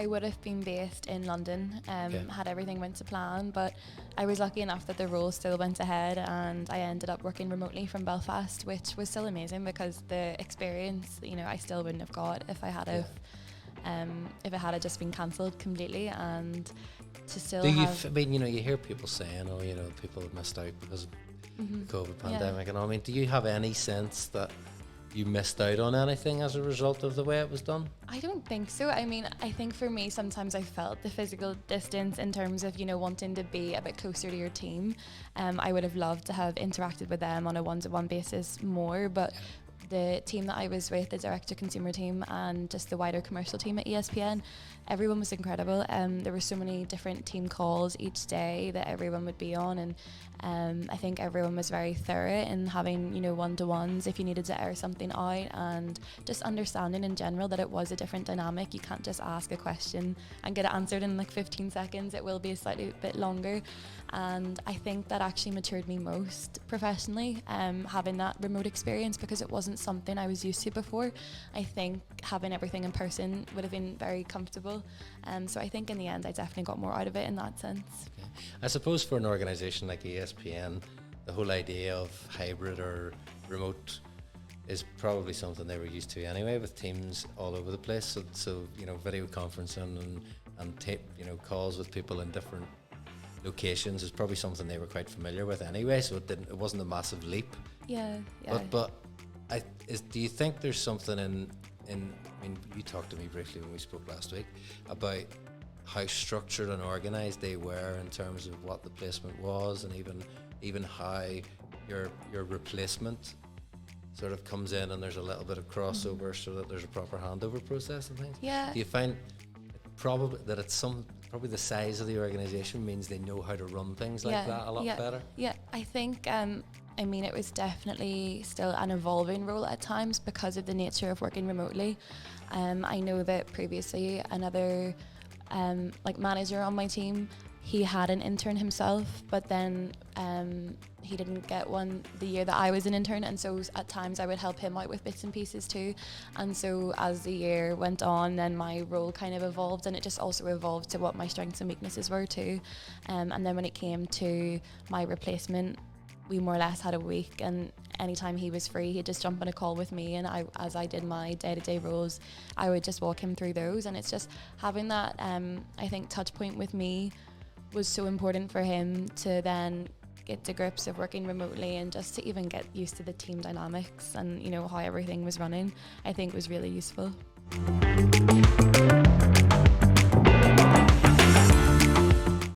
would have been based in London, had everything went to plan, but I was lucky enough that the role still went ahead, and I ended up working remotely from Belfast, which was still amazing because the experience, I still wouldn't have got if I had if it had just been cancelled completely. And to still you hear people saying, people have missed out because of the COVID pandemic and all. I mean, do you have any sense that you missed out on anything as a result of the way it was done? I don't think so. I mean, I think for me, sometimes I felt the physical distance in terms of, wanting to be a bit closer to your team. I would have loved to have interacted with them on a one-to-one basis more, but the team that I was with, the direct-to-consumer team and just the wider commercial team at ESPN, everyone was incredible. There were so many different team calls each day that everyone would be on, and I think everyone was very thorough in having, one-to-ones if you needed to air something out, and just understanding in general that it was a different dynamic. You can't just ask a question and get it answered in like 15 seconds. It will be a slightly bit longer. And I think that actually matured me most professionally, having that remote experience, because it wasn't something I was used to before. I think having everything in person would have been very comfortable. So I think in the end I definitely got more out of it in that sense. Okay. I suppose for an organisation like ESPN, the whole idea of hybrid or remote is probably something they were used to anyway, with teams all over the place. So video conferencing and tape, calls with people in different locations is probably something they were quite familiar with anyway, so it wasn't a massive leap. Yeah. But do you think there's something in I mean, you talked to me briefly when we spoke last week about how structured and organised they were in terms of what the placement was, and even how your replacement sort of comes in and there's a little bit of crossover so that there's a proper handover process and things. Yeah. Do you find probably that probably the size of the organisation means they know how to run things like that a lot better? Yeah, I think it was definitely still an evolving role at times because of the nature of working remotely. I know that previously another manager on my team, he had an intern himself, but then he didn't get one the year that I was an intern, and so at times I would help him out with bits and pieces too. And so as the year went on, then my role kind of evolved, and it just also evolved to what my strengths and weaknesses were too. And then when it came to my replacement, we more or less had a week, and anytime he was free, he'd just jump on a call with me, and as I did my day-to-day roles, I would just walk him through those. And it's just having that I think touch point with me was so important for him to then get to grips of working remotely, and just to even get used to the team dynamics and how everything was running, I think was really useful.